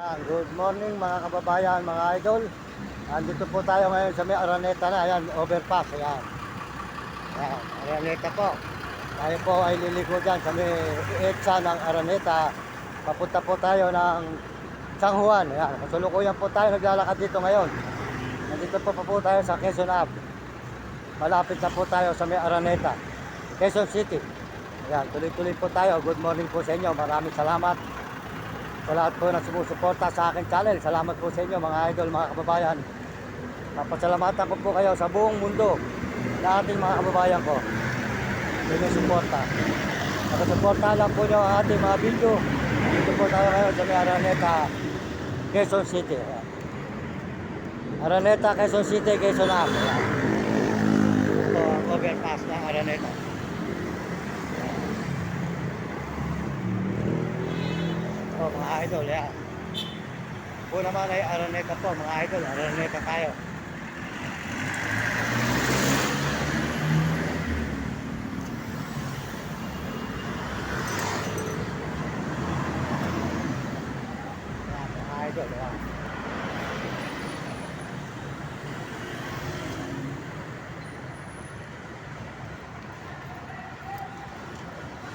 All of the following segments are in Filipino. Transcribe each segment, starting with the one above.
Good morning mga kababayan, mga idol. Andito po tayo ngayon sa may Araneta na. Ayan, overpass. Ayan. Ayan, Araneta po. Tayo po ay liliko dyan sa may EDSA ng Araneta. Papunta po tayo ng San Juan. Ayan, kasulukuyan po tayo naglalakad dito ngayon. Nandito po tayo sa Quezon Ave. Malapit na po tayo sa may Araneta, Quezon City. Ayan, tuloy-tuloy po tayo. Good morning po sa inyo. Maraming salamat sa lahat po na sumusuporta sa aking channel. Salamat po sa inyo mga idol, mga kababayan. Papasalamatan ko po kayo sa buong mundo na ating mga kababayan ko. Sinusuporta. Nakasuportahan lang po nyo ang ating mga video. Dito po tayo ngayon sa may Araneta, Quezon City. Araneta, Quezon City, Quezon Ave. Ito ang overpass ng Araneta. Oh, mga idol, yan. Po naman ay Araneta po, mga idol. Araneta tayo. Yan, mga idol, yan.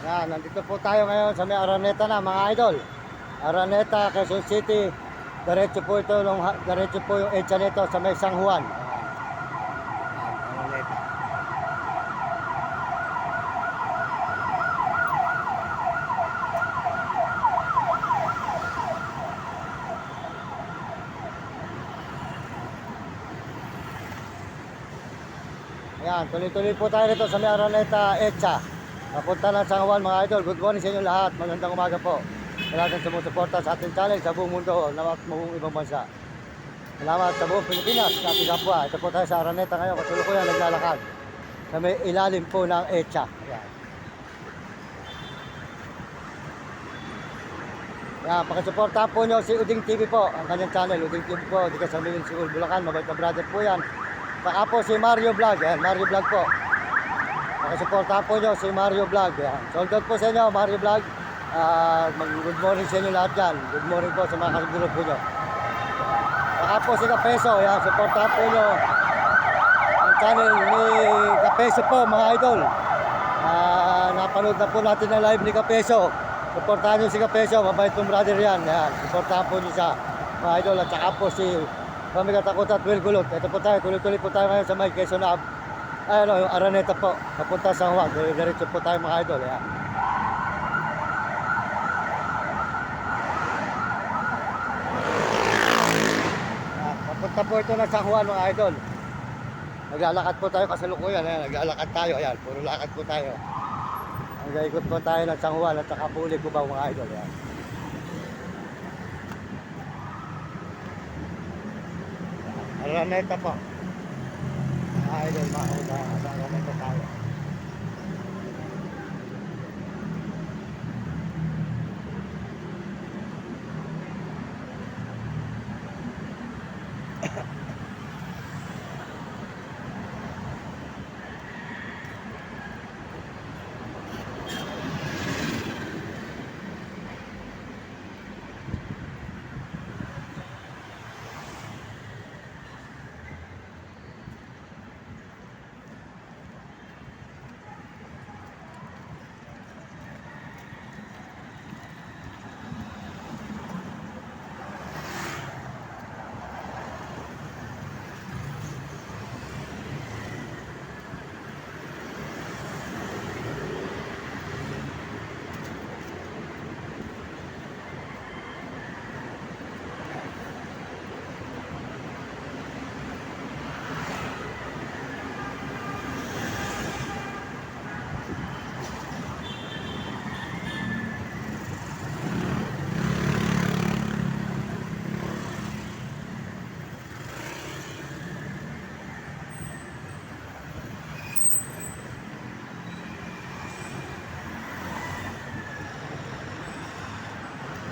Yan, nandito po tayo ngayon sa may Araneta na, mga idol. Araneta, Quezon City. Diretso po ito, diretso po yung EDSA nito sa may San Juan. Araneta. Yan, tuloy-tuloy po tayo dito sa may Araneta, EDSA. Papunta ng San Juan, mga idol. Good morning sa inyo lahat. Magandang umaga po. Salamat sa sumusuporta sa ating channel sa buong mundo na buong ibang bansa. Salamat sa buong Pilipinas sa ating kapwa. Ito po tayo sa Araneta ngayon. Kasulukuyan naglalakad sa may ilalim po ng EDSA. Ayan. Yan, pakisuportahan po nyo si Uding TV po. Ang kanyang channel, Uding TV po. Di ka sa Milin Siul, Bulacan. Mabait na brother po yan. Saka po si Mario Vlog. Ayan, Mario Vlog po. Pakisuportahan po nyo si Mario Vlog. Ayan. Sold out po sa inyo, Mario Vlog. Good morning sa inyo lahat dyan. Good morning po sa mga kasugulog po nyo. Saka po si Kapeso. Yan, supportahan po nyo ang channel ni Kapeso po, mga idol. Napanood na po natin ang live ni Kapeso. Supportahan nyo si Kapeso. Mabait pong brother yan. Yan, supportahan po nyo siya, mga idol. At saka po si Pamigatakuta at Will Gulot. Ito po tayo. Tuloy-tuloy po tayo ngayon sa may Quezon Ave. Yung Araneta po. Papunta sa San Juan. Diretso po tayo, mga idol. Yan. Papunta po ito ng San Juan, mga idol. Naglalakad po tayo kasalukuyan. Ayan, naglalakad tayo. Ayan, puro lakad po tayo. Nag-ikot po tayo ng San Juan at saka Puli Cubao, mga idol. Ayan. Araneta po. Mga idol, mga idol. Araneta tayo.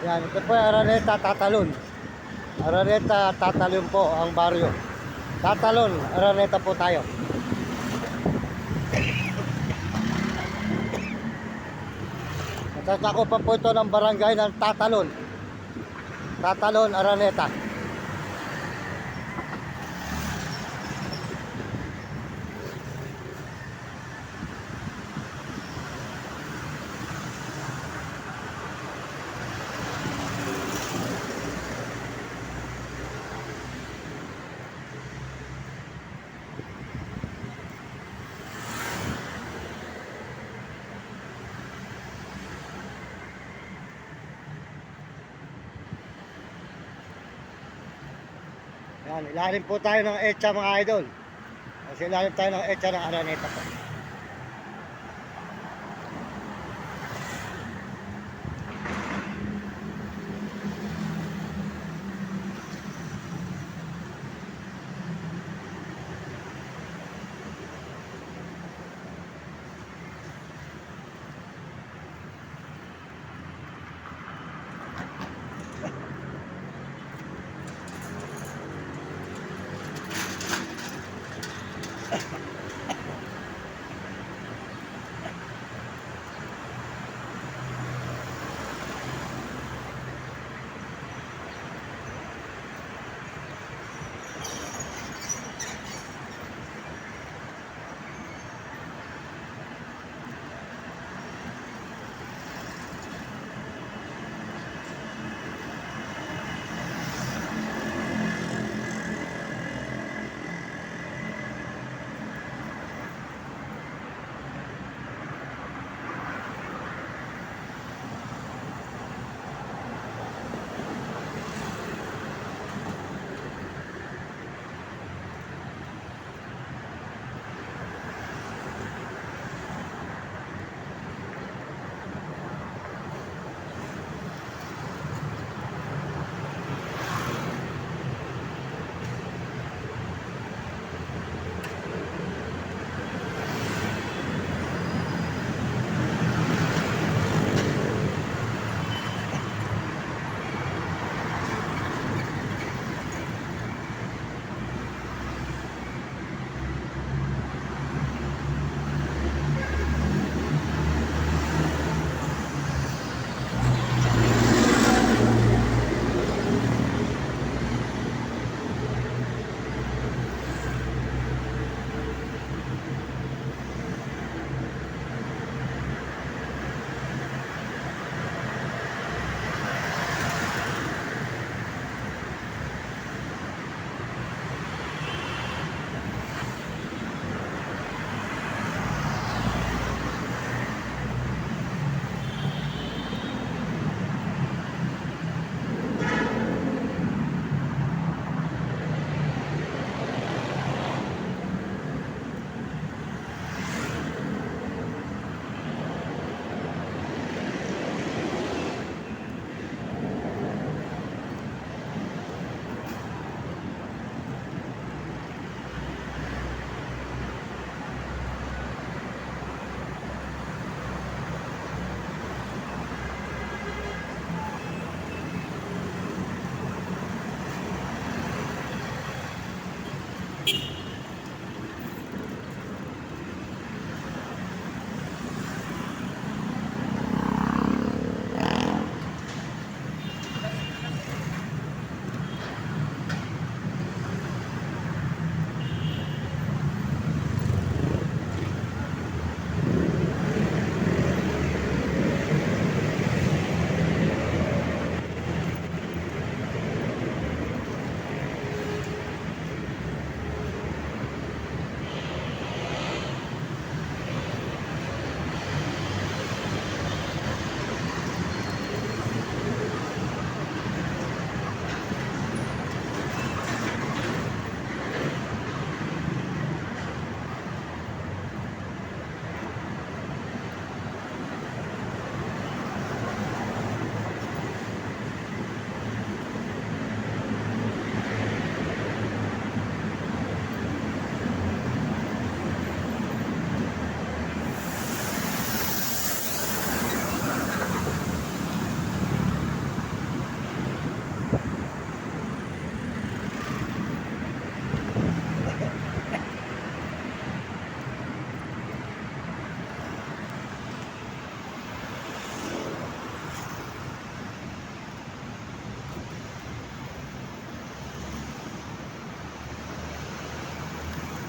Yan, ito po yung Araneta, Tatalon. Araneta, Tatalon po ang baryo. Tatalon, Araneta po tayo. Natasakupan po ito ng barangay ng Tatalon. Tatalon, Araneta. Yan, ilalim po tayo ng Etsa mga idol. Kasi ilalim tayo ng Etsa ng Araneta po.